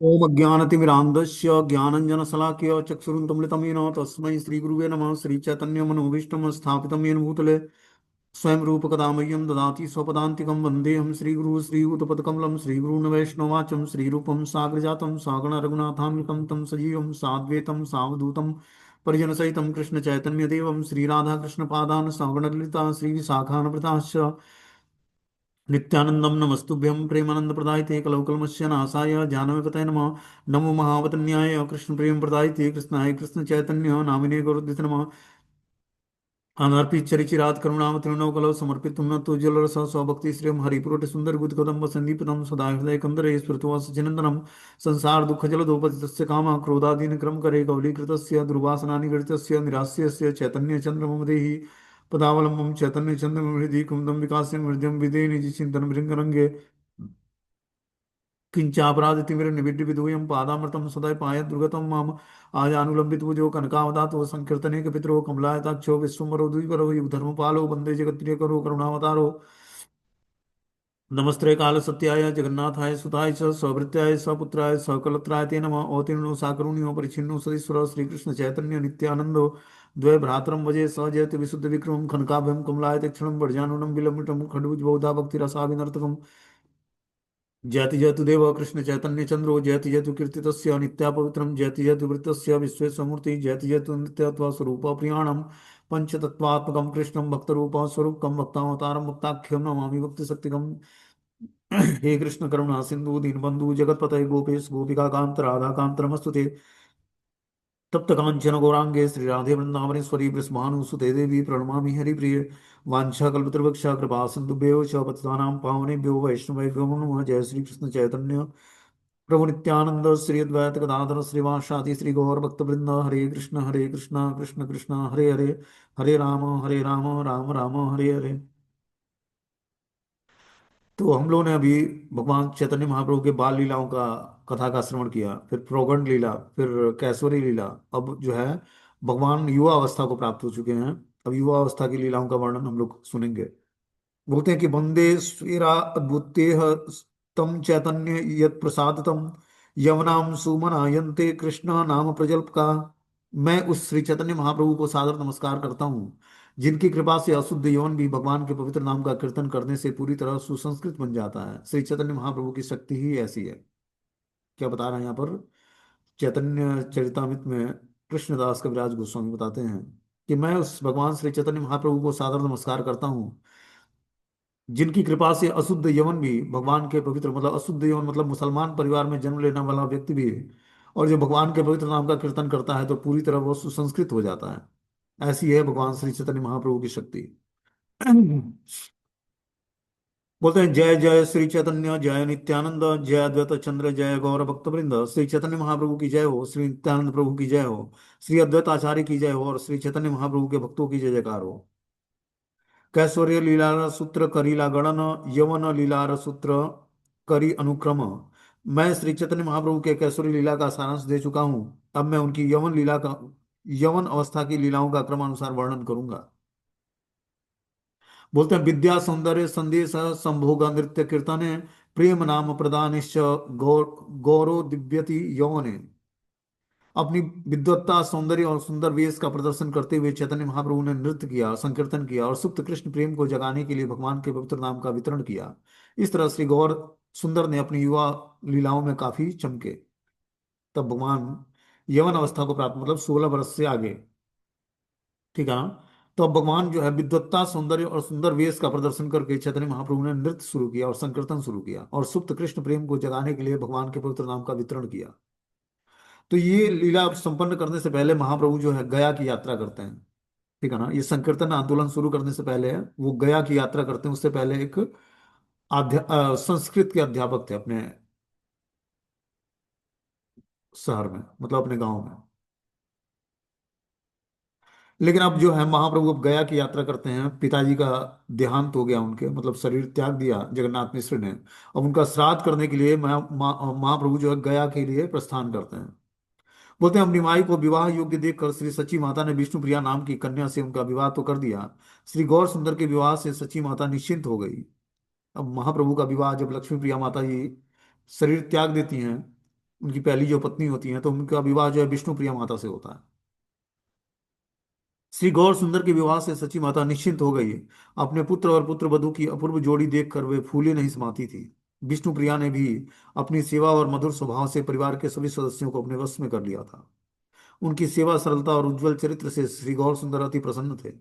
ओम अज्ञानतिमिरान्धस्य ज्ञानञ्जनशलाकया चक्षुरुन्मीलितं येन तस्मै श्रीगुरुवे नमः। श्रीचैतन्यमनोभीष्टं स्थापितं येन भूतले स्वयं रूपकदा मह्यं ददाति स्वपदान्तिकं वन्देऽहं श्रीगुरुः श्रीयुतपदकमलं श्रीगुरून् वैष्णवाचं श्रीरूपं साग्रजातं सागण रघुनाथान्वितं तं सजीवं साद्वैतं सावधूतं परिजनसहितं कृष्णचैतन्यदेवं श्रीराधाकृष्णपादान् सागणललिता श्रीविशाखान्विताश्च नित्यानंदम नमस्तुभ्यं प्रेमानंदप्रदायते कलौकलमस्य नाशाय जानवीपतये नमः। नमो महावतन्याय कृष्ण प्रेम प्रदायते कृष्णाय कृष्ण चैतन्य नामिने गौरद्वित नमः। अनर्पित चरिचिरात करुणावतीर्णव कलौ समर्पित तुम न तो जल स्वभक्ति श्रियम हरिपुरट सुंदर गुद कदम्ब संदीपितम सदा हृदय कंदरे स्फुरतु सचिनंदनम संसार दुख जल दोपतितस्य काम क्रोधादीन क्रम करे कौलीकृतस्य दुर्वासनानि गणितस्य निरास्यस्य चैतन्य चंद्रमम देहि पदावलंबम चैतन्य चंद्रमम हृदि कुंदम विकास्य हृदयम विदे निज चिंतन भृंगरंगे किंचापराधितिमिरनिबिड्ड विधूयं पादामृतं सदा पायत् दुर्गतं माम आजानुलंबित भुजो कनकावदातो संकीर्तने पितरो कमलायताक्षो विश्वम्बरो द्विकरो युगधर्मपालो वंदे जगत्प्रियकरो करुणावतारो नमस्ते काल सत्याय जगन्नाथाय सुताय च सवृत्याय सपुत्राय सकलत्राय ते नमः। अवतीर्णो साकरुण्यो परिच्छिन्नो सदीश्वरो श्रीकृष्ण चैतन्य नित्यानंदो द्वय भ्रातरम वजे सजयति विशुद्ध विक्रमं खनकाभ्यं कमलायत क्षणं वर्जानुनं विलंबितं खडूज बहुधा भक्ति रसाविनर्तकम् जयति जयतु देव कृष्ण चैतन्य चंद्रो जयति जयतु कीर्ति तस्य नित्या पवित्रम जयति जयतु वृत्तस्य विश्वेशमूर्ति जयति जयतु नित्यत्व स्वरूप प्रियाणम पंचतत्वात्मकं कृष्णं भक्तरूप स्वरूपकं भक्तावतारम भक्ताख्यम नमामि भक्ति शक्तिकम। हे कृष्ण करुणा सिंधु दीनबंधु जगतपते गोपेश गोपिका कांत राधा कांत नमस्तुते। तप्त कांचन गौरांगे श्री राधे वृंदावनेश्वरी वृषभानुसुते देवी प्रणमामि हरिप्रिय वाञ्छाकल्पतरुवक्षा कृपा सिन्धुभ्यो च पतितानां पावनेभ्यो वैष्णवेभ्यो नमो नमः। जय श्री कृष्ण चैतन्य प्रभु नित्यानंद श्री अद्वैत गदाधर श्रीवासादि श्री गौर भक्तवृंद हरे कृष्ण कृष्ण कृष्ण हरे हरे हरे राम राम राम हरे हरे। तो हम लोगों ने अभी भगवान चैतन्य महाप्रभु के बाल लीलाओं का कथा का श्रवण किया, फिर प्रोगंड लीला, फिर कैसवरी लीला। अब जो है भगवान युवा अवस्था को प्राप्त हो चुके हैं। अब युवा अवस्था की लीलाओं का वर्णन हम लोग सुनेंगे। बोलते हैं कि वंदे स्वीरा अद्भुतेह तम चैतन्य यत प्रसादतम यवनाम सुमनायन्ते कृष्ण नाम प्रजल्प का। मैं उस श्री चैतन्य महाप्रभु को सादर नमस्कार करता हूँ जिनकी कृपा से अशुद्ध यवन भी भगवान के पवित्र नाम का कीर्तन करने से पूरी तरह सुसंस्कृत बन जाता है। श्री चैतन्य महाप्रभु की शक्ति ही ऐसी है। क्या बता रहे हैं यहाँ पर? चैतन्य चरितामृत में कृष्णदास कविराज गोस्वामी बताते हैं कि मैं उस भगवान श्री चैतन्य महाप्रभु को सादर नमस्कार करता हूँ जिनकी कृपा से अशुद्ध यवन भी भगवान के पवित्र, मतलब अशुद्ध यवन मतलब मुसलमान परिवार में जन्म लेने वाला व्यक्ति भी, और जो भगवान के पवित्र नाम का कीर्तन करता है तो पूरी तरह वो सुसंस्कृत हो जाता है। ऐसी है भगवान श्री चैतन्य महाप्रभु की शक्ति। बोलते हैं जय जय श्री चैतन्य जय नित्यानंद जय अद्वैत चंद्र जय गौर भक्त वृंद। श्री चैतन्य महाप्रभु की जय हो, श्री नित्यानंद प्रभु की जय हो, श्री अद्वैत आचार्य की जय हो और श्री चैतन्य महाप्रभु के भक्तों की जय जयकार हो। कैश्वर्य लीलार सूत्र करीला गणन यवन लीलार सूत्र करी अनुक्रम। मैं श्री चैतन्य महाप्रभु के कैश्वर्य लीला का सारांश दे चुका हूं। अब मैं उनकी यवन लीला का, यवन अवस्था की लीलाओं का क्रमानुसार वर्णन करूंगा। बोलते हैं विद्या सौंदर्य संदेश संभोग नृत्य कीर्तन प्रेम नाम प्रदानिश्च गौर गौरव दिव्यति यौवने। अपनी विद्वत्ता सौंदर्य और सुंदर वेश का प्रदर्शन करते हुए चैतन्य महाप्रभु ने नृत्य किया, संकीर्तन किया और सुप्त कृष्ण प्रेम को जगाने के लिए भगवान के पवित्र नाम का वितरण किया। इस तरह श्री गौर सुंदर ने अपनी युवा लीलाओं में काफी चमके। तब भगवान यवन अवस्था को प्राप्त, मतलब 16 वर्ष से आगे, ठीक है ना? तो अब भगवान जो है विद्वत्ता सौंदर्य और सुंदर वेश का प्रदर्शन करके चैतन्य महाप्रभु ने नृत्य शुरू किया और संकीर्तन शुरू किया और सुप्त कृष्ण प्रेम को जगाने के लिए भगवान के पवित्र नाम का वितरण किया। तो ये लीला संपन्न करने से पहले महाप्रभु जो है गया की यात्रा करते हैं, ठीक है ना? ये संकीर्तन आंदोलन शुरू करने से पहले है वो गया की यात्रा करते हैं। उससे पहले एक संस्कृत के अध्यापक थे अपने शहर में, मतलब अपने गांव में। लेकिन अब जो है महाप्रभु अब गया की यात्रा करते हैं। पिताजी का देहांत हो गया, उनके मतलब शरीर त्याग दिया जगन्नाथ मिश्र ने। अब उनका श्राद्ध करने के लिए महाप्रभु जो है गया के लिए प्रस्थान करते हैं। बोलते हैं अपनी माई को विवाह योग्य देखकर श्री सची माता ने विष्णु प्रिया नाम की कन्या से उनका विवाह तो कर दिया। श्री गौर सुंदर के विवाह से सची माता निश्चिंत हो गई। अब महाप्रभु का विवाह जब लक्ष्मी प्रिया माता जी शरीर त्याग देती हैं उनकी पहली जो पत्नी होती है, तो उनका विवाह जो है विष्णु प्रिया माता से होता है। श्री गौर सुंदर के विवाह से सची माता निश्चिंत हो गई। अपने पुत्र और पुत्र वधू की अपूर्व जोड़ी देखकर वे फूले नहीं समाती थी। विष्णु प्रिया ने भी अपनी सेवा और मधुर स्वभाव से परिवार के सभी सदस्यों को अपने वश में कर लिया था। उनकी सेवा, सरलता और उज्जवल चरित्र से श्री गौर सुंदर अति प्रसन्न थे।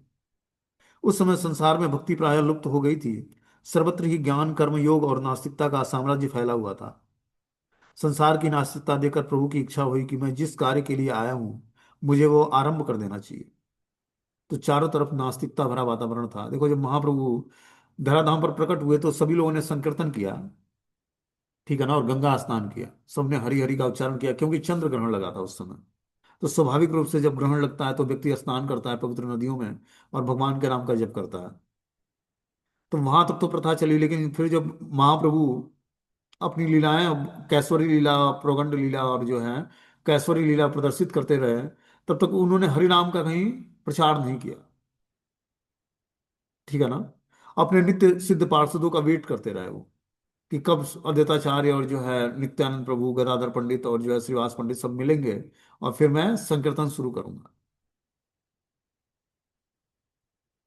उस समय संसार में भक्ति प्राय लुप्त हो गई थी। सर्वत्र ही ज्ञान, कर्म योग और नास्तिकता का साम्राज्य फैला हुआ था। संसार की नास्तिकता देखकर प्रभु की इच्छा हुई कि मैं जिस कार्य के लिए आया हूं, मुझे वो आरंभ कर देना चाहिए। तो चारों तरफ नास्तिकता भरा वातावरण था। देखो, जब महाप्रभु धराधाम पर प्रकट हुए तो सभी लोगों ने संकीर्तन किया, ठीक है ना, और गंगा स्नान किया। सबने हरि हरि का उच्चारण किया, क्योंकि चंद्र ग्रहण लगा था उस समय। तो स्वाभाविक रूप से जब ग्रहण लगता है तो व्यक्ति स्नान करता है पवित्र नदियों में और भगवान के नाम का जप करता है। तो वहां तक तो प्रथा चली, लेकिन फिर जब महाप्रभु अपनी लीलाएं, कैसवरी लीला, प्रोगंड लीला और जो है कैसवरी लीला प्रदर्शित करते रहे, तब तक उन्होंने हरि नाम का कहीं प्रचार नहीं किया, ठीक है ना। अपने नित्य सिद्ध पार्षदों का वेट करते रहे वो, कि कब अद्वैताचार्य और जो है नित्यानंद प्रभु, गदाधर पंडित और जो है श्रीवास पंडित सब मिलेंगे और फिर मैं संकीर्तन शुरू करूंगा।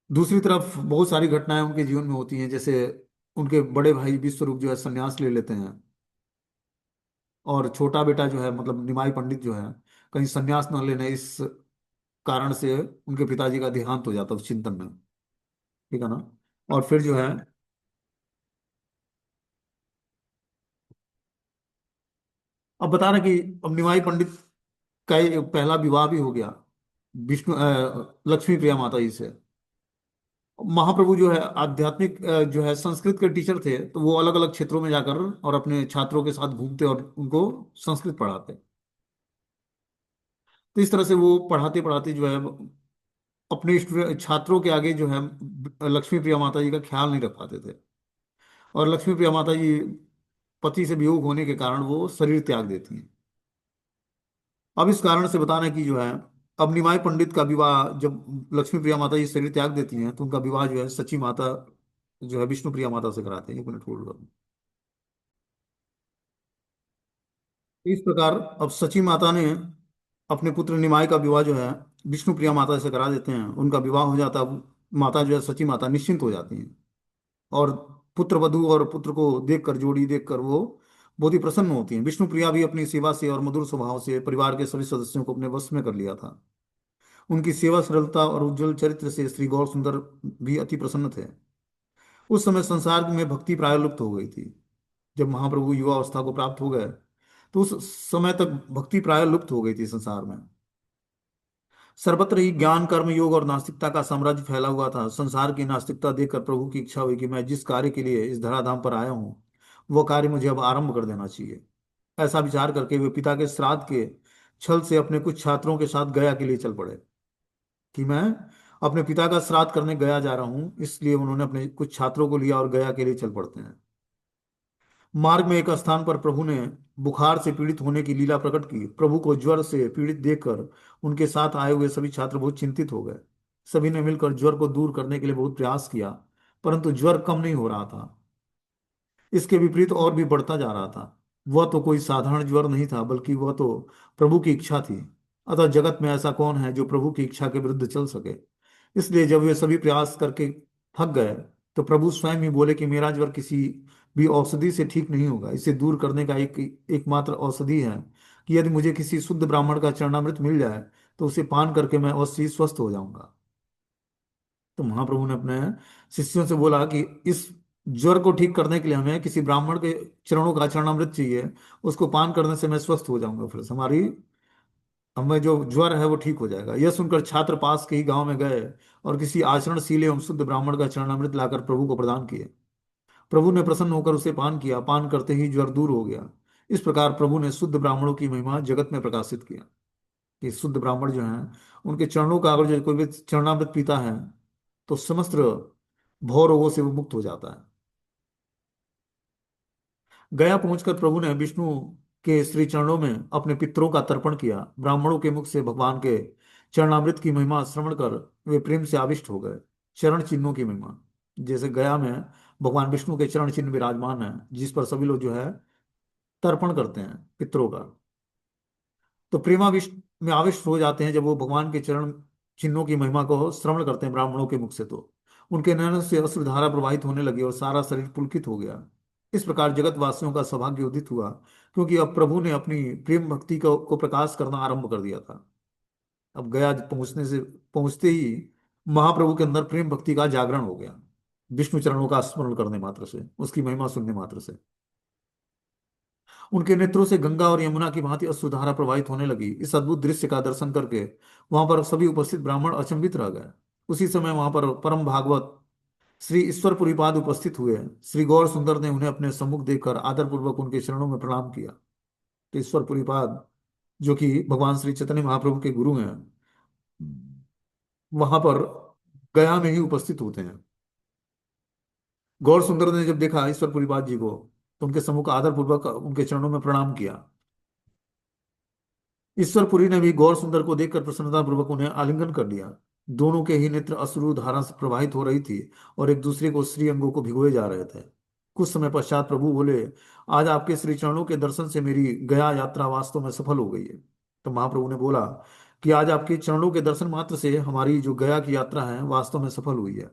दूसरी तरफ बहुत सारी घटनाएं उनके जीवन में होती हैं, जैसे उनके बड़े भाई विश्वरूप जो है संन्यास ले लेते हैं, और छोटा बेटा जो है मतलब निमाई पंडित जो है कहीं संन्यास न लेने, इस कारण से उनके पिताजी का देहांत हो जाता है उस चिंतन में, ठीक है ना। और फिर जो है, अब बता रहे कि अब निमाई पंडित का ये पहला विवाह भी हो गया लक्ष्मी प्रिया माता जी से। महाप्रभु जो है आध्यात्मिक जो है संस्कृत के टीचर थे, तो वो अलग अलग क्षेत्रों में जाकर और अपने छात्रों के साथ घूमते और उनको संस्कृत पढ़ाते। तो इस तरह से वो पढ़ाते पढ़ाते जो है अपने छात्रों के आगे जो है लक्ष्मी प्रिया माता जी का ख्याल नहीं रख पाते थे। और लक्ष्मी प्रिया माता जी पति से वियोग होने के कारण वो शरीर त्याग देती हैं। अब इस कारण से बताना है कि जो है, अब निमाई पंडित का विवाह, जब लक्ष्मी प्रिया माता जी शरीर त्याग देती हैं तो उनका विवाह जो है सची माता जो है विष्णु प्रिया माता से कराते हैं। एक मिनट होल्ड करो। इस प्रकार अब सची माता ने अपने पुत्र निमाई का विवाह जो है विष्णु प्रिया माता से करा देते हैं। उनका विवाह हो जाता है। माता जो है सची माता निश्चिंत हो जाती हैं, और पुत्र वधू और पुत्र को देखकर, जोड़ी देखकर वो बहुत ही प्रसन्न होती हैं। विष्णु प्रिया भी अपनी सेवा से और मधुर स्वभाव से परिवार के सभी सदस्यों को अपने वश में कर लिया था। उनकी सेवा, सरलता और उज्जवल चरित्र से श्री गौर सुंदर भी अति प्रसन्न थे। उस समय संसार में भक्ति प्राय लुप्त हो गई थी। जब महाप्रभु युवा अवस्था को प्राप्त हो गए तो उस समय तक भक्ति प्राय लुप्त हो गई थी संसार में। सर्वत्र ही ज्ञान, कर्म योग और नास्तिकता का साम्राज्य फैला हुआ था। संसार की नास्तिकता देखकर प्रभु की इच्छा हुई कि मैं जिस कार्य के लिए इस धराधाम पर आया हूँ, वो कार्य मुझे अब आरंभ कर देना चाहिए। ऐसा विचार करके वे पिता के श्राद्ध के छल से अपने कुछ छात्रों के साथ गया के लिए चल पड़े, कि मैं अपने पिता का श्राद्ध करने गया जा रहा हूँ, इसलिए उन्होंने अपने कुछ छात्रों को लिया और गया के लिए चल पड़ते हैं। मार्ग में एक स्थान पर प्रभु ने बुखार से पीड़ित होने की लीला प्रकट की। प्रभु को ज्वर से पीड़ित देखकर उनके साथ आए हुए सभी छात्र बहुत चिंतित हो गए। सभी ने मिलकर ज्वर को दूर करने के लिए बहुत प्रयास किया, परंतु ज्वर कम नहीं हो रहा था। इसके विपरीत और भी बढ़ता जा रहा था। वह तो कोई साधारण ज्वर नहीं था, बल्कि वह तो प्रभु की इच्छा थी। अतः जगत में ऐसा कौन है जो प्रभु की इच्छा के विरुद्ध चल सके। इसलिए जब वे सभी प्रयास करके थक गए तो प्रभु स्वयं ही बोले कि मेरा ज्वर किसी भी औषधि से ठीक नहीं होगा। इसे दूर करने का एकमात्र औषधि है कि यदि मुझे किसी शुद्ध ब्राह्मण का चरणामृत मिल जाए तो उसे पान करके मैं अवश्य ही स्वस्थ हो जाऊंगा। तो महाप्रभु ने अपने शिष्यों से बोला कि इस ज्वर को ठीक करने के लिए हमें किसी ब्राह्मण के चरणों का चरणामृत चाहिए। उसको पान करने से मैं स्वस्थ हो जाऊंगा, फिर से हमारी हमें जो ज्वर है वो ठीक हो जाएगा। यह सुनकर छात्र पास के ही गांव में गए और किसी आचरणशील एवं शुद्ध ब्राह्मण का चरणामृत लाकर प्रभु को प्रदान किए। प्रभु ने प्रसन्न होकर उसे पान किया। पान करते ही ज्वर दूर हो गया। इस प्रकार प्रभु ने शुद्ध ब्राह्मणों की महिमा जगत में प्रकाशित किया, कि शुद्ध ब्राह्मण जो हैं उनके चरणों का अगर जो कोई भी चरणामृत पीता है तो समस्त भव रोगों से वो मुक्त हो जाता है। गया पहुंचकर प्रभु ने विष्णु के श्री चरणों में अपने पितरों का तर्पण किया। ब्राह्मणों के मुख से भगवान के चरणामृत की महिमा श्रवण कर वे प्रेम से आविष्ट हो गए। चरण चिन्हों की महिमा, जैसे गया में भगवान विष्णु के चरण चिन्ह विराजमान है, जिस पर सभी लोग जो है तर्पण करते हैं पितरों का। तो प्रेमाविष्ट में आविष्ट हो जाते हैं जब वो भगवान के चरण चिन्हों की महिमा को श्रवण करते हैं ब्राह्मणों के मुख से। तो उनके नयनों से अश्रुधारा प्रवाहित होने लगी और सारा शरीर पुलकित हो गया। इस प्रकार जगत वासियों का सौभाग्य उदित हुआ, क्योंकि अब प्रभु ने अपनी प्रेम भक्ति को प्रकाश करना आरंभ कर दिया था। अब गया पहुंचते ही महाप्रभु के अंदर प्रेम भक्ति का जागरण हो गया, विष्णु चरणों का स्मरण करने मात्र से, उसकी महिमा सुनने मात्र से। उनके नेत्रों से गंगा और यमुना की भांति अश्रुधारा प्रवाहित होने लगी। इस अद्भुत दृश्य का दर्शन करके वहां पर सभी उपस्थित ब्राह्मण अचंभित रह गए। उसी समय वहां पर परम भागवत श्री ईश्वरपुरीपाद उपस्थित हुए। श्री गौर सुंदर ने उन्हें अपने सम्मुख देखकर आदरपूर्वक उनके चरणों में प्रणाम किया। तो ईश्वरपुरीपाद, जो कि भगवान श्री चैतन्य महाप्रभु के गुरु हैं, वहां पर गया में ही उपस्थित होते हैं। गौर सुंदर ने जब देखा ईश्वरपुरीपाद जी को, तो उनके सम्मुख आदरपूर्वक उनके चरणों में प्रणाम किया। ईश्वरपुरी ने भी गौर सुंदर को देखकर प्रसन्नतापूर्वक उन्हें आलिंगन कर लिया। दोनों के ही नेत्र अश्रु धारा से प्रवाहित हो रही थी और एक दूसरे को श्री अंगों को भिगोए जा रहे थे। कुछ समय पश्चात प्रभु बोले, आज आपके श्री चरणों के दर्शन से मेरी गया यात्रा वास्तव में सफल हो गई है। तो महाप्रभु ने बोला कि आज आपके चरणों के दर्शन मात्र से हमारी जो गया की यात्रा है वास्तव में सफल हुई है।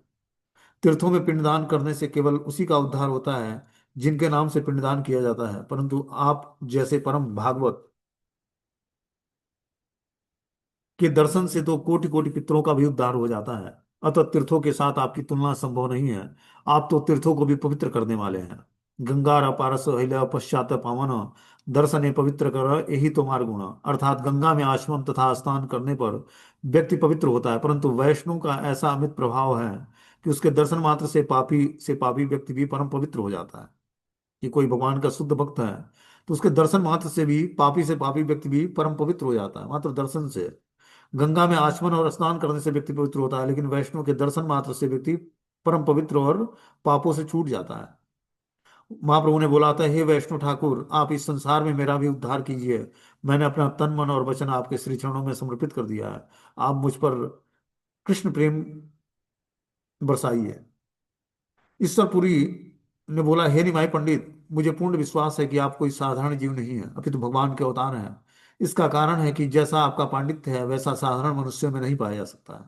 तीर्थों में पिंडदान करने से केवल उसी का उद्धार होता है जिनके नाम से पिंडदान किया जाता है, परंतु आप जैसे परम भागवत के दर्शन से तो कोटि कोटि पितरों का भी उद्धार हो जाता है। अतः तीर्थों के साथ आपकी तुलना संभव नहीं है। आप तो तीर्थों को भी पवित्र करने वाले हैं। गंगा पारस हिल पश्चात पावन, दर्शने पवित्र कर यही तो मार्ग गुण। अर्थात गंगा में आचमन तथा स्नान करने पर व्यक्ति पवित्र होता है, परंतु वैष्णव का ऐसा अमित प्रभाव है कि उसके दर्शन मात्र से पापी व्यक्ति भी परम पवित्र हो जाता है। कि कोई भगवान का शुद्ध भक्त है तो उसके दर्शन मात्र से पापी व्यक्ति भी परम पवित्र हो जाता है, मात्र दर्शन से। गंगा में आचमन और स्नान करने से व्यक्ति पवित्र होता है, लेकिन वैष्णव के दर्शन मात्र से व्यक्ति परम पवित्र और पापों से छूट जाता है। महाप्रभु ने बोला था, हे वैष्णव ठाकुर, आप इस संसार में मेरा भी उद्धार कीजिए। मैंने अपना तन मन और वचन आपके श्री चरणों में समर्पित कर दिया है। आप मुझ पर कृष्ण प्रेम बरसाइए। ईश्वरपुरी ने बोला, हे निमाई पंडित, मुझे पूर्ण विश्वास है कि आप कोई साधारण जीव नहीं है, अपितु भगवान के अवतार हैं। इसका कारण है कि जैसा आपका पांडित्य है वैसा साधारण मनुष्यों में नहीं पाया जा सकता है।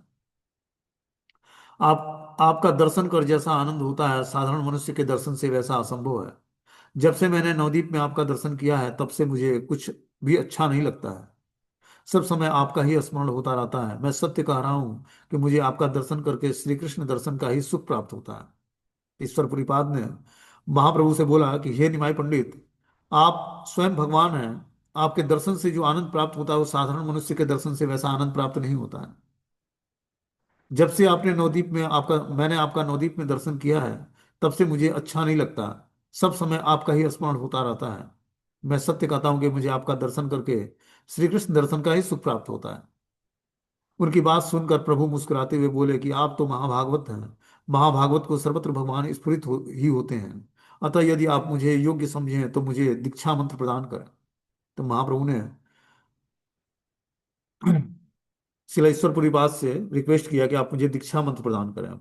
आपका दर्शन कर जैसा आनंद होता है साधारण मनुष्य के दर्शन से वैसा असंभव है। जब से मैंने नवदीप में आपका दर्शन किया है तब से मुझे कुछ भी अच्छा नहीं लगता है। सब समय आपका ही स्मरण होता रहता है। मैं सत्य कह रहा हूं कि मुझे आपका दर्शन करके श्री कृष्ण दर्शन का ही सुख प्राप्त होता है। ईश्वरपुरीपाद ने महाप्रभु से बोला कि हे निमाई पंडित, आप स्वयं भगवान हैं। आपके दर्शन से जो आनंद प्राप्त होता है वो साधारण मनुष्य के दर्शन से वैसा आनंद प्राप्त नहीं होता है। जब से मैंने आपका नवदीप में दर्शन किया है तब से मुझे अच्छा नहीं लगता। सब समय आपका ही स्मरण होता रहता है। मैं सत्य कहता हूं कि मुझे आपका दर्शन करके श्री कृष्ण दर्शन का ही सुख प्राप्त होता है। उनकी बात सुनकर प्रभु मुस्कुराते हुए बोले कि आप तो महाभागवत हैं। महाभागवत को सर्वत्र भगवान ही होते हैं। अतः यदि आप मुझे योग्य समझें तो मुझे दीक्षा मंत्र प्रदान करें। तो महाप्रभु ने शिला बात से रिक्वेस्ट किया कि आप मुझे दीक्षा मंत्र प्रदान करें।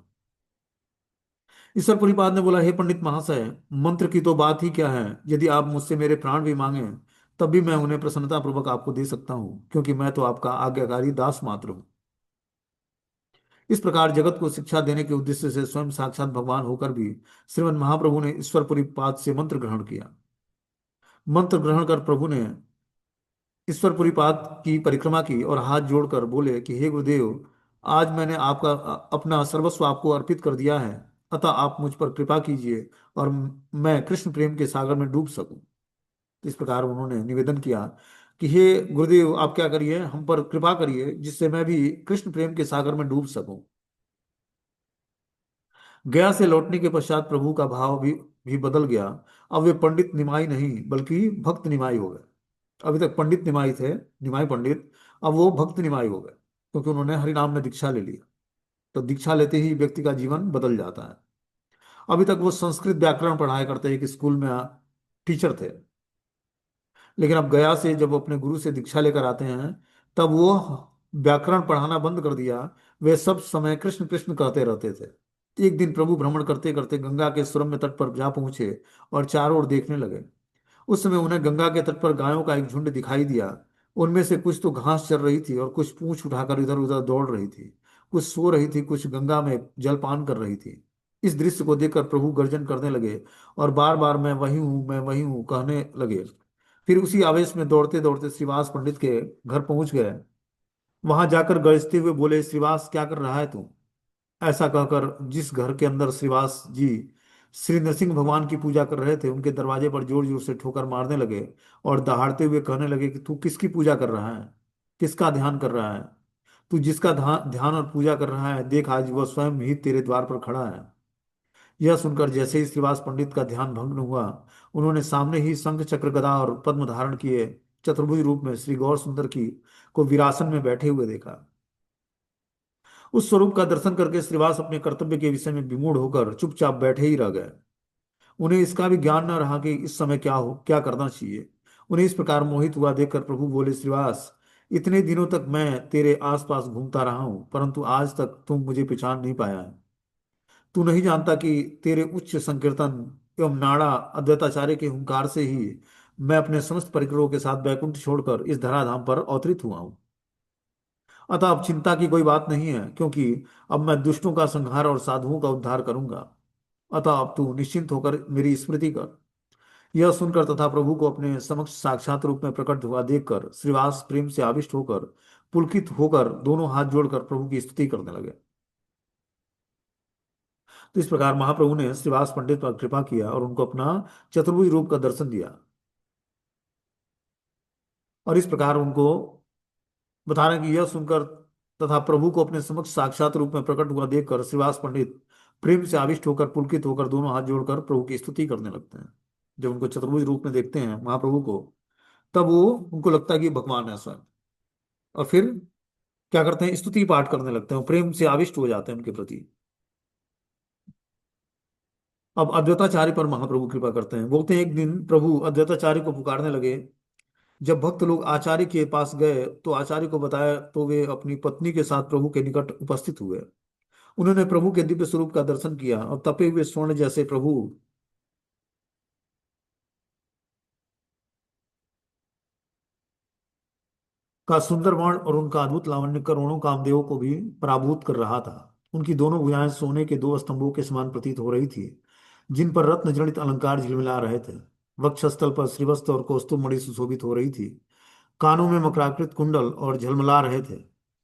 ईश्वरपुरीपाद ने बोला, हे पंडित महाशय, मंत्र की तो बात ही क्या है। यदि आप मुझसे मेरे प्राण भी मांगे तब भी मैं उन्हें प्रसन्नता पूर्वक आपको दे सकता हूँ, क्योंकि मैं तो आपका आज्ञाकारी दास मात्र हूँ। इस प्रकार जगत को शिक्षा देने के उद्देश्य से स्वयं साक्षात भगवान होकर भी श्रीमद् महाप्रभु ने ईश्वरपुरी पाद से मंत्र ग्रहण किया। मंत्र ग्रहण कर प्रभु ने ईश्वरपुरी पाद की परिक्रमा की और हाथ जोड़कर बोले कि हे गुरुदेव, आज मैंने अपना सर्वस्व आपको अर्पित कर दिया है। अतः आप मुझ पर कृपा कीजिए और मैं कृष्ण प्रेम के सागर में डूब सकूं। इस प्रकार उन्होंने निवेदन किया कि हे गुरुदेव, आप क्या करिए, हम पर कृपा करिए जिससे मैं भी कृष्ण प्रेम के सागर में डूब सकूं। गया से लौटने के पश्चात प्रभु का भाव भी बदल गया। अब वे पंडित निमाई नहीं बल्कि भक्त निमाई हो गए। अभी तक पंडित निमाई थे, निमाई पंडित, अब वो भक्त निमाई हो गए, क्योंकि उन्होंने हरि नाम में दीक्षा ले लिया। तो दीक्षा लेते ही व्यक्ति का जीवन बदल जाता है। अभी तक वो संस्कृत व्याकरण पढ़ाया करते एक स्कूल में टीचर थे, लेकिन अब गया से जब वो अपने गुरु से दीक्षा लेकर आते हैं तब वो व्याकरण पढ़ाना बंद कर दिया। वे सब समय कृष्ण कृष्ण कहते रहते थे। एक दिन प्रभु भ्रमण करते करते गंगा के सुरम्य तट पर जा पहुंचे और चारों ओर देखने लगे। उस समय उन्हें गंगा के तट पर गायों का एक झुंड दिखाई दिया। उनमें से कुछ तो घास चर रही थी और कुछ पूंछ उठाकर इधर उधर दौड़ रही थी। कुछ सो रही थी, कुछ गंगा में जलपान कर रही थी। इस दृश्य को देखकर प्रभु गर्जन करने लगे और बार बार मैं वही हूँ, मैं वही हूँ कहने लगे। फिर उसी आवेश में दौड़ते दौड़ते श्रीवास पंडित के घर पहुंच गए। वहां जाकर गरजते हुए बोले, श्रीवास क्या कर रहा है तू? ऐसा कहकर जिस घर के अंदर श्रीवास जी श्री नरसिंह भगवान की पूजा कर रहे थे, उनके दरवाजे पर जोर जोर से ठोकर मारने लगे और दहाड़ते हुए कहने लगे कि तू किसकी पूजा कर रहा है, किसका ध्यान कर रहा है? तू जिसका ध्यान और पूजा कर रहा है, देख आज वह स्वयं ही तेरे द्वार पर खड़ा है। यह सुनकर जैसे ही श्रीवास पंडित का ध्यान भंग हुआ, उन्होंने सामने ही शंख चक्र गदा और पद्म धारण किए चतुर्भुज रूप में श्री गौर सुंदर की को वीरासन में बैठे हुए देखा। उस स्वरूप का दर्शन करके श्रीवास अपने कर्तव्य के विषय में विमूढ़ होकर चुपचाप बैठे ही रह गए। उन्हें इसका भी ज्ञान न रहा कि इस समय क्या करना चाहिए। उन्हें इस प्रकार मोहित हुआ देखकर प्रभु बोले, श्रीवास, इतने दिनों तक मैं तेरे आसपास घूमता रहा हूं, परंतु आज तक तुम मुझे पहचान नहीं पाया है। तू नहीं जानता कि तेरे उच्च संकीर्तन एवं नाड़ा अद्वैताचार्य के हुंकार से ही मैं अपने समस्त परिकरों के साथ बैकुंठ छोड़कर इस धराधाम पर अवतरित हुआ हूं। अतः अब चिंता की कोई बात नहीं है, क्योंकि अब मैं दुष्टों का संहार और साधुओं का उद्धार करूंगा। अतः अब तू निश्चिंत होकर मेरी स्मृति कर। यह सुनकर तथा प्रभु को अपने समक्ष साक्षात रूप में प्रकट हुआ देखकर श्रीवास प्रेम से आविष्ट होकर पुलकित होकर दोनों हाथ जोड़कर प्रभु की स्तुति करने लगे। तो इस प्रकार महाप्रभु ने श्रीवास पंडित पर कृपा किया और उनको अपना चतुर्भुज रूप का दर्शन दिया। और इस प्रकार उनको बता रहे हैं कि यह सुनकर तथा प्रभु को अपने समक्ष साक्षात रूप में प्रकट हुआ देखकर श्रीवास पंडित प्रेम से आविष्ट होकर पुलकित होकर दोनों हाथ जोड़कर प्रभु की स्तुति करने लगते हैं। जब उनको चतुर्भुज रूप में देखते हैं महाप्रभु को, तब वो उनको लगता है कि भगवान है स्वयं। और फिर क्या करते हैं, स्तुति पाठ करने लगते हैं, प्रेम से आविष्ट हो जाते हैं उनके प्रति। अब अद्वैताचार्य पर महाप्रभु कृपा करते हैं। बोलते हैं, एक दिन प्रभु अद्वैताचार्य को पुकारने लगे। जब भक्त लोग आचार्य के पास गए तो आचार्य को बताया, तो वे अपनी पत्नी के साथ प्रभु के निकट उपस्थित हुए। उन्होंने प्रभु के दिव्य स्वरूप का दर्शन किया और तपे हुए स्वर्ण जैसे प्रभु का सुंदर वर्ण और उनका अद्भुत लावण्य करोड़ों कामदेवों को भी पराभूत कर रहा था। उनकी दोनों भुजाएं सोने के दो स्तंभों के समान प्रतीत हो रही थी, जिन पर रत्न जड़ित अलंकार झिलमिला रहे थे। वक्षस्थल पर श्रीवस्त्र और कौस्तुभ मणि सुशोभित हो रही थी। कानों में मकराकृत कुंडल और झलमला रहे थे।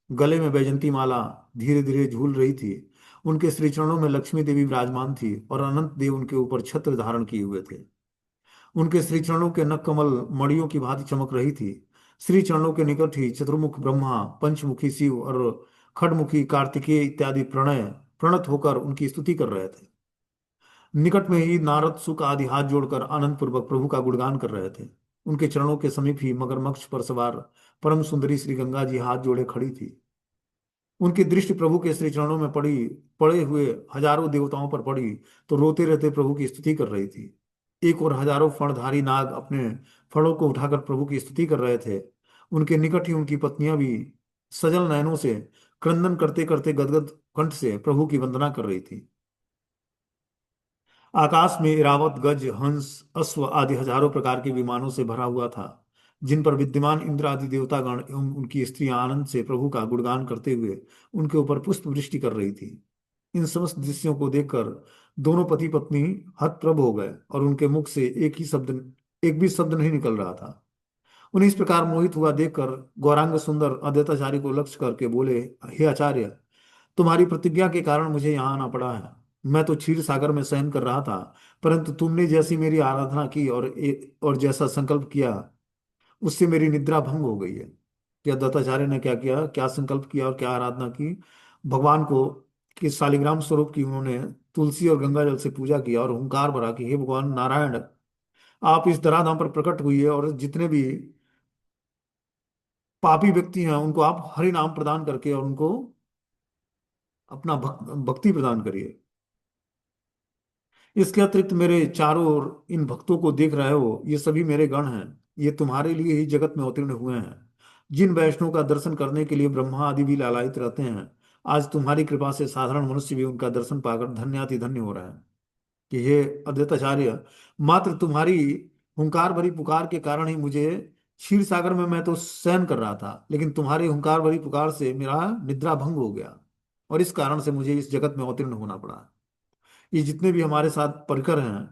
गले में बैजंती माला धीरे धीरे झूल रही थी। उनके श्री चरणों में लक्ष्मी देवी विराजमान थी और अनंत देव उनके ऊपर छत्र धारण किए हुए थे। उनके श्री चरणों के नख कमल मणियों की भांति चमक रही थी। श्री चरणों के निकट ही चतुर्मुख ब्रह्मा, पंचमुखी शिव और खडमुखी कार्तिकेय इत्यादि प्रणत होकर उनकी स्तुति कर रहे थे। निकट में ही नारद सुक आदि हाथ जोड़कर आनंद पूर्वक प्रभु का गुणगान कर रहे थे। उनके चरणों के समीप ही मगरमच्छ पर सवार परम सुंदरी श्री गंगा जी हाथ जोड़े खड़ी थी। उनकी दृष्टि प्रभु के श्री चरणों में पड़े हुए हजारों देवताओं पर पड़ी तो रोते रहते प्रभु की स्तुति कर रही थी। एक और हजारों फणधारी नाग अपने फणों को उठाकर प्रभु की स्तुति कर रहे थे। उनके निकट ही उनकी पत्नियां भी सजल नयनों से क्रंदन करते करते गदगद कंठ से प्रभु की वंदना कर रही थी। आकाश में इरावत, गज, हंस, अश्व आदि हजारों प्रकार के विमानों से भरा हुआ था, जिन पर विद्यमान इंद्र आदि देवतागण एवं उनकी स्त्रियां आनंद से प्रभु का गुणगान करते हुए उनके ऊपर पुष्प वृष्टि कर रही थी। इन समस्त दृश्यों को देखकर दोनों पति पत्नी हतप्रभ हो गए और उनके मुख से एक भी शब्द नहीं निकल रहा था। उन्हें इस प्रकार मोहित हुआ देखकर गौरांग सुंदर अद्वैताचार्य को लक्ष्य करके बोले, हे आचार्य, तुम्हारी प्रतिज्ञा के कारण मुझे यहाँ आना पड़ा है। मैं तो क्षीर सागर में शयन कर रहा था, परंतु तुमने जैसी मेरी आराधना की और जैसा संकल्प किया, उससे मेरी निद्रा भंग हो गई है। कि दत्ताचार्य ने क्या किया, क्या संकल्प किया और क्या आराधना की? भगवान को कि शालिग्राम स्वरूप की उन्होंने तुलसी और गंगा जल से पूजा किया और हुंकार भरा कि हे भगवान नारायण, आप इस धराधाम पर प्रकट हुई है और जितने भी पापी व्यक्ति हैं उनको आप हरि नाम प्रदान करके और उनको अपना भक्ति प्रदान करिए। इसके अतिरिक्त मेरे चारों ओर इन भक्तों को देख रहे हो, ये सभी मेरे गण हैं। ये तुम्हारे लिए ही जगत में अवतीर्ण हुए हैं। जिन वैष्णव का दर्शन करने के लिए ब्रह्मा आदि भी लालायित रहते हैं, आज तुम्हारी कृपा से साधारण मनुष्य भी उनका दर्शन पाकर धन्याति धन्य हो रहा है। कि हे अद्वैताचार्य, मात्र तुम्हारी हुंकार भरी पुकार के कारण ही मुझे क्षीर सागर में मैं तो शयन कर रहा था, लेकिन तुम्हारी हुंकार भरी पुकार से मेरा निद्रा भंग हो गया, और इस कारण से मुझे इस जगत में अवतीर्ण होना पड़ा। ये जितने भी हमारे साथ परिकर हैं,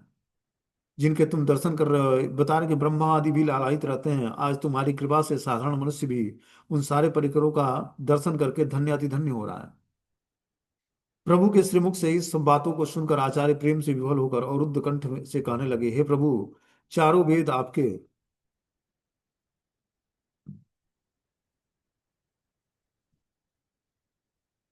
जिनके तुम दर्शन कर रहे हो, बता रहे कि ब्रह्मा आदि भी लालायित रहते हैं, आज तुम्हारी कृपा से साधारण मनुष्य भी उन सारे परिकरों का दर्शन करके धन्य अति धन्य हो रहा है। प्रभु के श्रीमुख से इस सब बातों को सुनकर आचार्य प्रेम से विवल होकर और रुद्ध कंठ से कहने लगे, हे प्रभु, चारों वेद आपके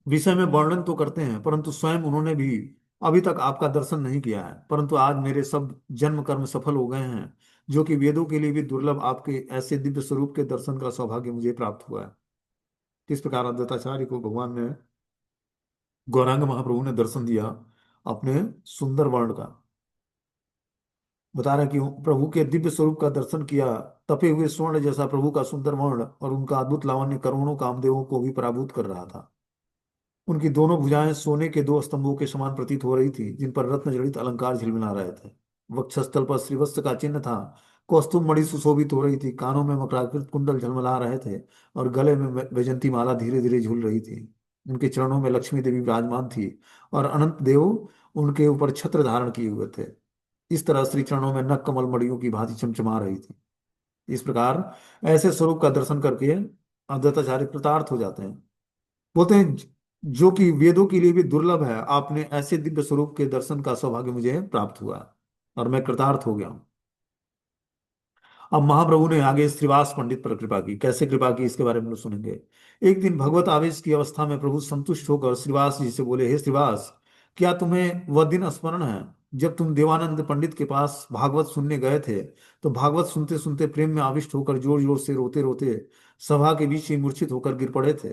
विषय में वर्णन तो करते हैं, परंतु स्वयं उन्होंने भी अभी तक आपका दर्शन नहीं किया है। परंतु आज मेरे सब जन्म कर्म सफल हो गए हैं, जो कि वेदों के लिए भी दुर्लभ आपके ऐसे दिव्य स्वरूप के दर्शन का सौभाग्य मुझे प्राप्त हुआ है। किस प्रकार अद्वैताचार्य को भगवान ने, गौरांग महाप्रभु ने दर्शन दिया अपने सुंदर वर्ण का। बता रहे कि प्रभु के दिव्य स्वरूप का दर्शन किया, तपे हुए स्वर्ण जैसा प्रभु का सुंदर वर्ण और उनका अद्भुत लावण्य करोड़ों कामदेवों को भी पराभूत कर रहा था। उनकी दोनों भुजाएं सोने के दो स्तंभों के समान प्रतीत हो रही थी, जिन पर रत्न जड़ित अलंकार झिलमिला रहे थे। वक्षस्थल पर श्रीवत्स का चिन्ह था। कौस्तुभ मणि सुशोभित हो रही थी, कानों में मकराकृत कुंडल झलमला रहे थे, और गले में वैजंती माला धीरे धीरे झूल रही थी। उनके चरणों में लक्ष्मी देवी विराजमान थी, और अनंत देव उनके ऊपर छत्र धारण किए हुए थे। इस तरह श्री चरणों में नक कमल मणियों की भांति चमचमा रही थी। इस प्रकार ऐसे स्वरूप का दर्शन करके अद्वैताचार्य कृतार्थ हो जाते हैं। बोलते हैं, जो कि वेदों के लिए भी दुर्लभ है, आपने ऐसे दिव्य स्वरूप के दर्शन का सौभाग्य मुझे प्राप्त हुआ, और मैं कृतार्थ हो गया हूँ। अब महाप्रभु ने आगे श्रीवास पंडित पर कृपा की। कैसे कृपा की, इसके बारे में लोग सुनेंगे। एक दिन भगवत आवेश की अवस्था में प्रभु संतुष्ट होकर श्रीवास जी से बोले, हे श्रीवास, क्या तुम्हें वह दिन स्मरण है जब तुम देवानंद पंडित के पास भागवत सुनने गए थे? तो भागवत सुनते सुनते प्रेम में आविष्ट होकर जोर जोर से रोते रोते सभा के बीच ही मूर्छित होकर गिर पड़े थे।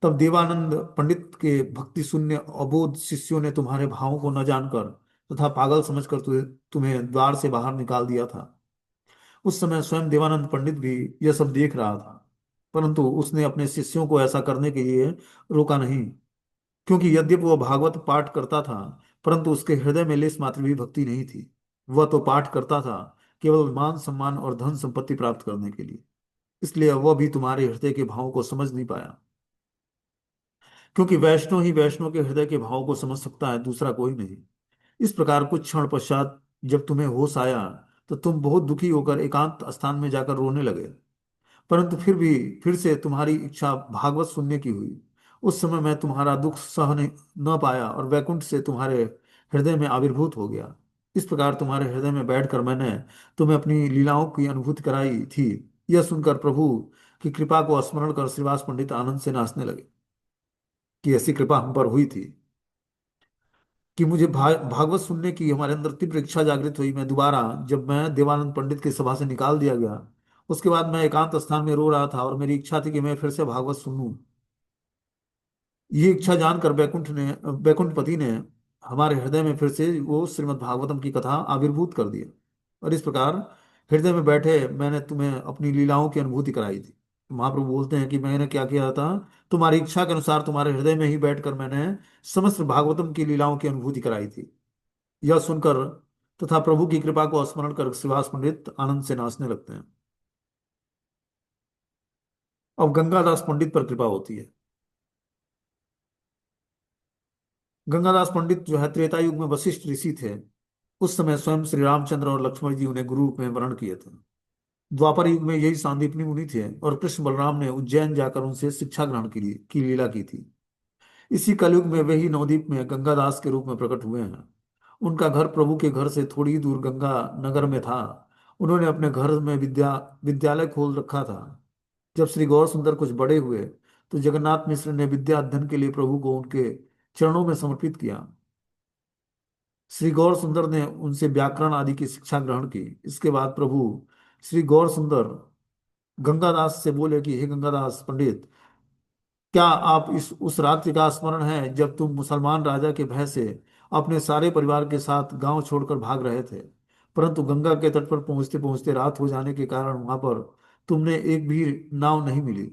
तब देवानंद पंडित के भक्ति शून्य अबोध शिष्यों ने तुम्हारे भावों को न जानकर तथा पागल समझकर तुम्हें द्वार से बाहर निकाल दिया था। उस समय स्वयं देवानंद पंडित भी यह सब देख रहा था, परंतु उसने अपने शिष्यों को ऐसा करने के लिए रोका नहीं, क्योंकि यद्यपि वह भागवत पाठ करता था, परंतु उसके हृदय में लेस मात्र भी भक्ति नहीं थी। वह तो पाठ करता था केवल मान सम्मान और धन संपत्ति प्राप्त करने के लिए। इसलिए वह भी तुम्हारे हृदय के भावों को समझ नहीं पाया, क्योंकि वैष्णव ही वैष्णव के हृदय के भाव को समझ सकता है, दूसरा कोई नहीं। इस प्रकार कुछ क्षण पश्चात जब तुम्हें होश आया, तो तुम बहुत दुखी होकर एकांत स्थान में जाकर रोने लगे। परंतु फिर भी फिर से तुम्हारी इच्छा भागवत सुनने की हुई। उस समय मैं तुम्हारा दुख सहने न पाया और वैकुंठ से तुम्हारे हृदय में आविर्भूत हो गया। इस प्रकार तुम्हारे हृदय में बैठकर मैंने तुम्हें अपनी लीलाओं की अनुभूति कराई थी। यह सुनकर प्रभु की कृपा को स्मरण कर श्रीवास पंडित आनंद से नाचने लगे कि ऐसी कृपा हम पर हुई थी कि मुझे भागवत सुनने की हमारे अंदर तीव्र इच्छा जागृत हुई। मैं दोबारा, जब मैं देवानंद पंडित की सभा से निकाल दिया गया, उसके बाद मैं एकांत स्थान में रो रहा था, और मेरी इच्छा थी कि मैं फिर से भागवत सुनूं। ये इच्छा जानकर बैकुंठपति ने हमारे हृदय में फिर से वो श्रीमद् भागवतम की कथा आविर्भूत कर दी। और इस प्रकार हृदय में बैठे मैंने तुम्हें अपनी लीलाओं की अनुभूति कराई थी। महाप्रभु बोलते हैं कि मैंने क्या किया था, तुम्हारी इच्छा के अनुसार तुम्हारे हृदय में ही बैठकर मैंने समस्त भागवतम की लीलाओं की अनुभूति कराई थी। यह सुनकर तथा प्रभु की कृपा को स्मरण कर श्रीवास पंडित आनंद से नाचने लगते हैं। अब गंगादास पंडित पर कृपा होती है। गंगादास पंडित जो है त्रेता युग में वशिष्ठ ऋषि थे। उस समय स्वयं श्री रामचंद्र और लक्ष्मण जी उन्हें गुरु रूप में वर्ण किए थे। द्वापर युग में यही सांदीपनी मुनि थे, और कृष्ण बलराम ने उज्जैन जाकर उनसे शिक्षा ग्रहण की लीला की थी। इसी कलयुग में वही नवदीप में गंगादास के रूप में प्रकट हुए हैं। उनका घर प्रभु के घर से थोड़ी ही दूर गंगा नगर में था। उन्होंने अपने घर में विद्यालय खोल रखा था। जब श्री गौर सुंदर कुछ बड़े हुए, तो जगन्नाथ मिश्र ने विद्या अध्ययन के लिए प्रभु को उनके चरणों में समर्पित किया। श्री गौर सुंदर ने उनसे व्याकरण आदि की शिक्षा ग्रहण की। इसके बाद प्रभु श्री गौर सुंदर गंगादास से बोले कि हे गंगादास पंडित, क्या आप इस उस रात्रि का स्मरण है जब तुम मुसलमान राजा के भय से अपने सारे परिवार के साथ गांव छोड़कर भाग रहे थे, परंतु गंगा के तट पर पहुंचते पहुंचते रात हो जाने के कारण वहां पर तुमने एक भी नाव नहीं मिली।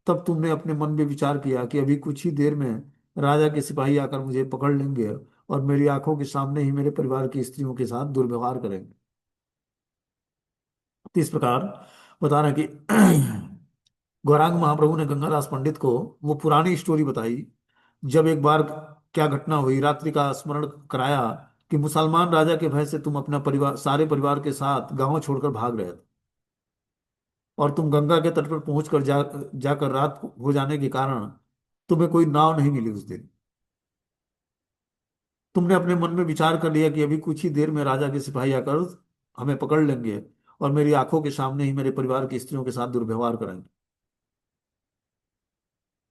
तब तुमने अपने मन में विचार किया कि अभी कुछ ही देर में राजा के सिपाही आकर मुझे पकड़ लेंगे, और मेरी आंखों के सामने ही मेरे परिवार की स्त्रियों के साथ दुर्व्यवहार करेंगे। तो इस प्रकार बता रहे हैं कि गौरांग महाप्रभु ने गंगादास पंडित को वो पुरानी स्टोरी बताई। जब एक बार क्या घटना हुई, रात्रि का स्मरण कराया कि मुसलमान राजा के भय से तुम अपना परिवार, सारे परिवार के साथ गांव छोड़कर भाग रहे थे, और तुम गंगा के तट पर पहुंचकर जाकर रात हो जाने के कारण तुम्हें कोई नाव नहीं मिली उस दिन। तुमने अपने मन में विचार कर लिया कि अभी कुछ ही देर में राजा के सिपाही आकर हमें पकड़ लेंगे और मेरी आंखों के सामने ही मेरे परिवार की स्त्रियों के साथ दुर्व्यवहार करेंगे।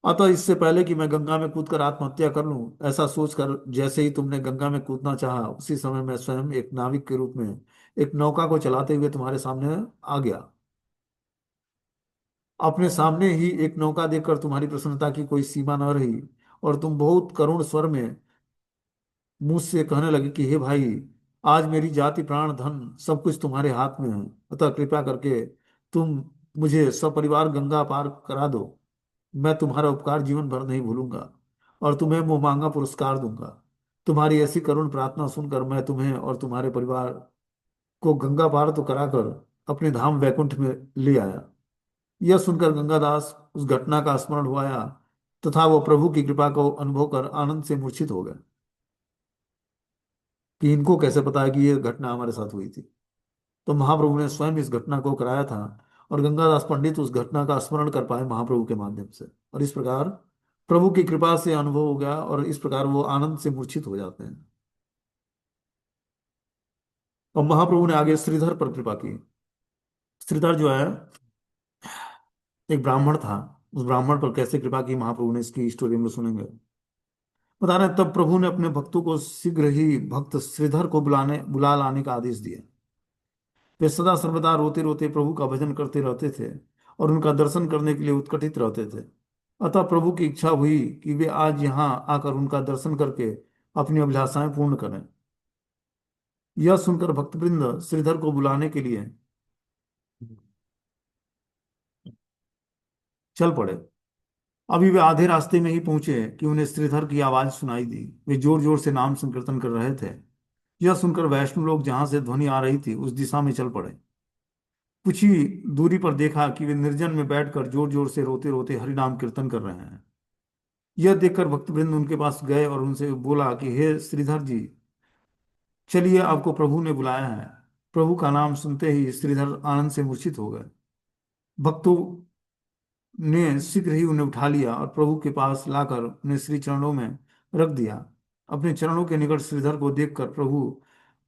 अतः इससे पहले कि मैं गंगा में कूदकर आत्महत्या कर लूं, ऐसा सोचकर जैसे ही तुमने गंगा में कूदना चाहा, उसी समय मैं स्वयं एक नाविक के रूप में एक नौका को चलाते हुए तुम्हारे सामने आ गया। अपने सामने ही एक नौका देखकर तुम्हारी प्रसन्नता की कोई सीमा न रही, और तुम बहुत करुण स्वर में मुझसे कहने लगे कि हे भाई, आज मेरी जाति प्राण धन सब कुछ तुम्हारे हाथ में है, अतः कृपया करके तुम मुझे सपरिवार गंगा पार करा दो। मैं तुम्हारा उपकार जीवन भर नहीं भूलूंगा और तुम्हें मुंह पुरस्कार दूंगा। तुम्हारी ऐसी करुण प्रार्थना सुनकर मैं तुम्हें और तुम्हारे परिवार को गंगा पार तो कराकर अपने धाम वैकुंठ में ले आया। यह सुनकर गंगादास उस घटना का स्मरण हुआ तथा वो प्रभु की कृपा को अनुभव कर आनंद से मूर्छित हो गए कि इनको कैसे पता है कि ये घटना हमारे साथ हुई थी। तो महाप्रभु ने स्वयं इस घटना को कराया था, और गंगादास पंडित उस घटना का स्मरण कर पाए महाप्रभु के माध्यम से, और इस प्रकार प्रभु की कृपा से अनुभव हो गया, और इस प्रकार वो आनंद से मूर्छित हो जाते हैं। और महाप्रभु ने आगे श्रीधर पर कृपा की। श्रीधर जो है एक ब्राह्मण था। उस ब्राह्मण पर कैसे कृपा की महाप्रभु ने इसकी स्टोरी में सुनेंगे। बता रहे हैं, तब प्रभु ने अपने भक्तों को शीघ्र ही भक्त श्रीधर को बुला लाने का आदेश दिया। वे सदा सर्वदा रोते रोते प्रभु का भजन करते रहते थे और उनका दर्शन करने के लिए उत्कंठित रहते थे। अतः प्रभु की इच्छा हुई कि वे आज यहाँ आकर उनका दर्शन करके अपनी अभिलाषाएं पूर्ण करें। यह सुनकर भक्तवृंद श्रीधर को बुलाने के लिए चल पड़े। अभी वे आधे रास्ते में ही पहुंचे कि उन्हें श्रीधर की आवाज सुनाई दी। वे जोर जोर से नाम संकीर्तन कर रहे थे। यह सुनकर वैष्णव लोग जहां से ध्वनि आ रही थी उस दिशा में चल पड़े। कुछ ही दूरी पर देखा कि वे निर्जन में बैठकर जोर जोर से रोते रोते हरि नाम कीर्तन कर रहे हैं। यह देखकर भक्तवृंद उनके पास गए और उनसे बोला कि हे श्रीधर जी, चलिए, आपको प्रभु ने बुलाया है। प्रभु का नाम सुनते ही श्रीधर आनंद से मूर्छित हो गए। भक्तों ने शीघ्र ही उन्हें उठा लिया और प्रभु के पास लाकर उन्हें श्री चरणों में रख दिया। अपने चरणों के निकट श्रीधर को देखकर प्रभु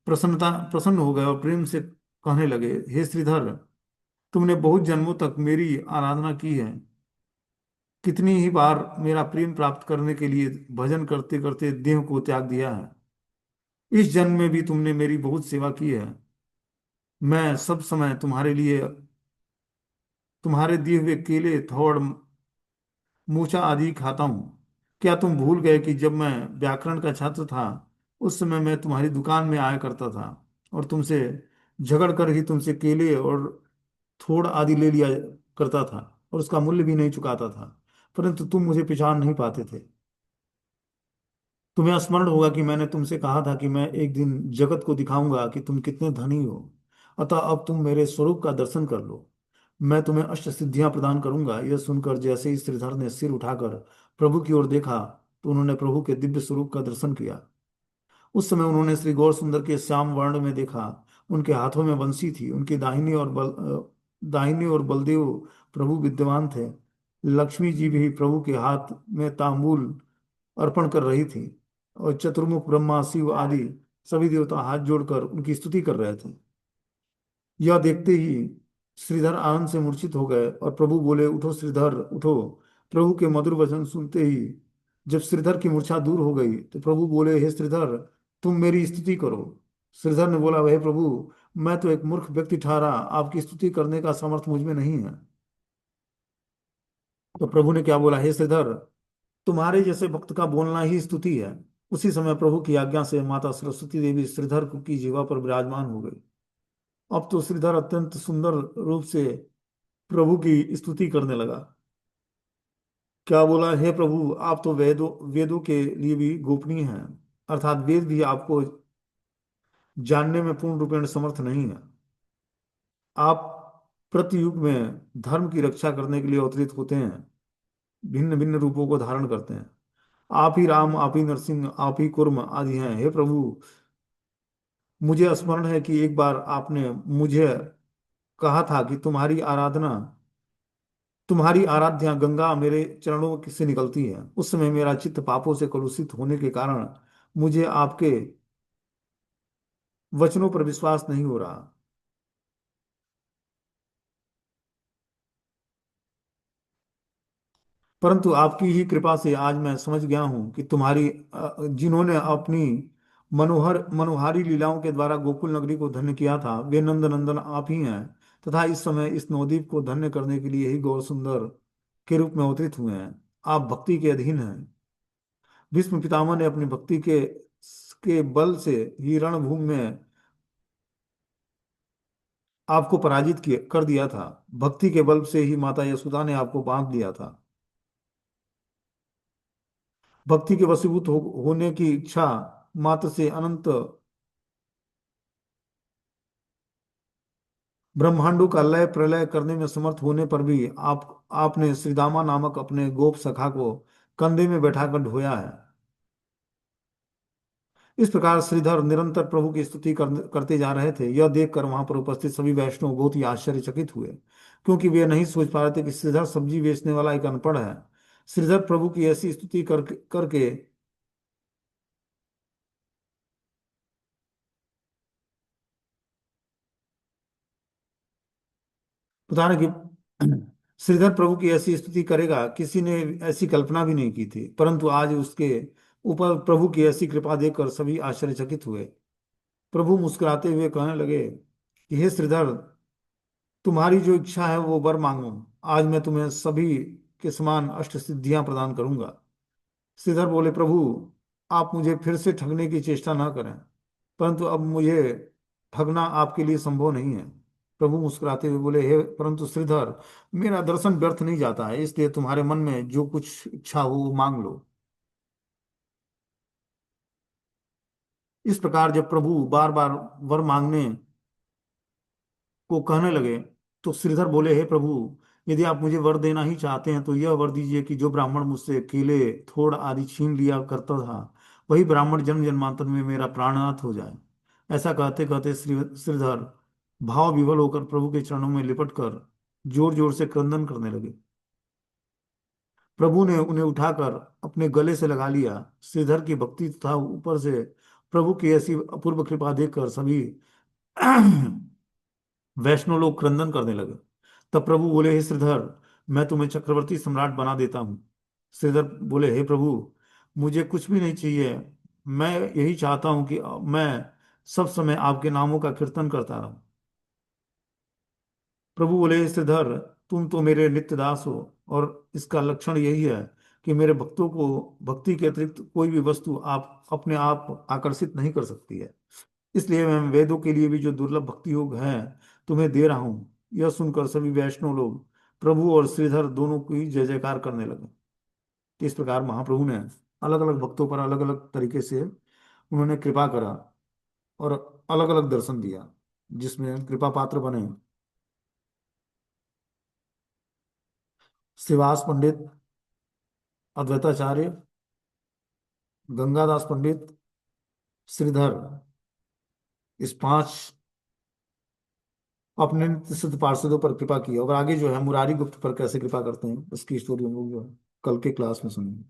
प्रसन्न हो गए और प्रेम से कहने लगे, हे श्रीधर, तुमने बहुत जन्मों तक मेरी आराधना की है। कितनी ही बार मेरा प्रेम प्राप्त करने के लिए भजन करते करते देह को त्याग दिया है। इस जन्म में भी तुमने मेरी बहुत सेवा की है। मैं सब समय तुम्हारे लिए तुम्हारे दिए हुए केले, थोड़, मूचा आदि खाता हूँ। क्या तुम भूल गए कि जब मैं व्याकरण का छात्र था, उस समय मैं तुम्हारी दुकान में आया करता था और तुमसे झगड़ कर ही तुमसे केले और थोड़ आदि ले लिया करता था, और उसका मूल्य भी नहीं चुकाता था, परंतु तुम मुझे पहचान नहीं पाते थे। तुम्हें स्मरण होगा कि मैंने तुमसे कहा था कि मैं एक दिन जगत को दिखाऊंगा कि तुम कितने धनी हो। अतः अब तुम मेरे स्वरूप का दर्शन कर लो। मैं तुम्हें अष्ट सिद्धियां प्रदान करूंगा। यह सुनकर जैसे ही श्रीधर ने सिर उठाकर प्रभु की ओर देखा, तो उन्होंने प्रभु के दिव्य स्वरूप का दर्शन किया। उस समय उन्होंने श्री गौर सुंदर के श्याम वर्ण में देखा। उनके हाथों में बंसी थी। उनकी दाहिनी और बलदेव प्रभु विद्यमान थे। लक्ष्मी जी भी प्रभु के हाथ में तांबूल अर्पण कर रही थी, और चतुर्मुख ब्रह्मा, शिव आदि सभी देवता हाथ जोड़कर उनकी स्तुति कर रहे थे। यह देखते ही श्रीधर आनंद से मूर्छित हो गए और प्रभु बोले, उठो श्रीधर, उठो। प्रभु के मधुर वचन सुनते ही जब श्रीधर की मूर्छा दूर हो गई, तो प्रभु बोले, हे श्रीधर, तुम मेरी स्तुति करो। श्रीधर ने बोला, हे प्रभु, मैं तो एक मूर्ख व्यक्ति ठहरा, आपकी स्तुति करने का सामर्थ्य मुझ में नहीं है। तो प्रभु ने क्या बोला, हे श्रीधर, तुम्हारे जैसे भक्त का बोलना ही स्तुति है। उसी समय प्रभु की आज्ञा से माता सरस्वती देवी श्रीधर की जीवा पर विराजमान हो गई। अब तो श्रीधर अत्यंत सुंदर रूप से प्रभु की स्तुति करने लगा। क्या बोला, हे प्रभु, आप तो वेदों वेदों के लिए भी गोपनीय हैं, अर्थात वेद भी आपको जानने में पूर्ण रूपेण समर्थ नहीं है। आप प्रति युग में धर्म की रक्षा करने के लिए अवतरित होते हैं, भिन्न भिन्न रूपों को धारण करते हैं। आप ही राम, आप ही नरसिंह, आप ही कुर्म आदि हैं। हे प्रभु, मुझे स्मरण है कि एक बार आपने मुझे कहा था कि तुम्हारी आराध्या गंगा मेरे चरणों से निकलती है। उस समय मेरा चित्त पापों से कलुषित होने के कारण मुझे आपके वचनों पर विश्वास नहीं हो रहा। परंतु आपकी ही कृपा से आज मैं समझ गया हूं कि जिन्होंने अपनी मनोहारी लीलाओं के द्वारा गोकुल नगरी को धन्य किया था, वे नंद नंदन आप ही हैं। तथा इस समय इस नवद्वीप को धन्य करने के लिए ही गौर सुंदर के रूप में अवतरित हुए हैं। आप भक्ति के अधीन हैं। भीष्म पितामह ने अपनी भक्ति के बल से ही रणभूमि में आपको कर दिया था। भक्ति के बल से ही माता यशोदा ने आपको बांध लिया था। भक्ति के होने की इच्छा मात्र से अनंत ब्रह्मांडों का लय प्रलय करने में समर्थ होने पर भी आपने श्रीदामा नामक अपने गोप सखा को कंधे में बैठाकर ढोया है। इस प्रकार श्रीधर निरंतर प्रभु की करते जा रहे थे। यह देखकर वहां पर उपस्थित सभी वैष्णव बहुत ही आश्चर्यचकित हुए, क्योंकि वे नहीं सोच पा रहे थे कि श्रीधर सब्जी बेचने वाला एक अनपढ़ है। श्रीधर प्रभु की ऐसी स्तुति करके बता रहे कि श्रीधर प्रभु की ऐसी स्तुति करेगा, किसी ने ऐसी कल्पना भी नहीं की थी। परंतु आज उसके ऊपर प्रभु की ऐसी कृपा देखकर सभी आश्चर्यचकित हुए। प्रभु मुस्कुराते हुए कहने लगे कि हे श्रीधर, तुम्हारी जो इच्छा है वो वर मांगो। आज मैं तुम्हें सभी के समान अष्ट सिद्धियां प्रदान करूंगा। श्रीधर बोले, प्रभु, आप मुझे फिर से ठगने की चेष्टा ना करें, परंतु अब मुझे ठगना आपके लिए संभव नहीं है। प्रभु मुस्कुराते हुए बोले, हे परंतु श्रीधर, मेरा दर्शन व्यर्थ नहीं जाता है, इसलिए तुम्हारे मन में जो कुछ इच्छा हो वो मांग लो। इस प्रकार जब प्रभु बार बार वर मांगने को कहने लगे, तो श्रीधर बोले, हे प्रभु, यदि आप मुझे वर देना ही चाहते हैं तो यह वर दीजिए कि जो ब्राह्मण मुझसे केले, थोड़ आदि छीन लिया करता था, वही ब्राह्मण जन्म जन्मांतर में मेरा प्राणनाथ हो जाए। ऐसा कहते कहते श्रीधर भाव विवल होकर प्रभु के चरणों में लिपट कर जोर जोर से क्रंदन करने लगे। प्रभु ने उन्हें उठाकर अपने गले से लगा लिया। श्रीधर की भक्ति तथा ऊपर से प्रभु की ऐसी अपूर्व कृपा देखकर सभी वैष्णव लोग क्रंदन करने लगे। तब प्रभु बोले, हे श्रीधर, मैं तुम्हें चक्रवर्ती सम्राट बना देता हूँ। श्रीधर बोले, हे प्रभु, मुझे कुछ भी नहीं चाहिए। मैं यही चाहता हूँ कि मैं सब समय आपके नामों का कीर्तन करता रहूं। प्रभु बोले, हे श्रीधर, तुम तो मेरे नित्य दास हो, और इसका लक्षण यही है कि मेरे भक्तों को भक्ति के अतिरिक्त कोई भी वस्तु आप अपने आप आकर्षित नहीं कर सकती है। इसलिए मैं वेदों के लिए भी जो दुर्लभ भक्ति योग है तुम्हें दे रहा हूं। यह सुनकर सभी वैष्णव लोग प्रभु और श्रीधर दोनों की जय जयकार करने लगे। तो इस प्रकार महाप्रभु ने अलग अलग भक्तों पर अलग अलग तरीके से उन्होंने कृपा करा और अलग अलग दर्शन दिया, जिसमें कृपा पात्र बने श्रीवास पंडित, अद्वैताचार्य, गंगादास पंडित, श्रीधर। इस पांच अपने नित्य सिद्ध पार्षदों पर कृपा की। और आगे जो है मुरारी गुप्त पर कैसे कृपा करते हैं उसकी स्टोरी हम लोग जो है कल के क्लास में सुनेंगे।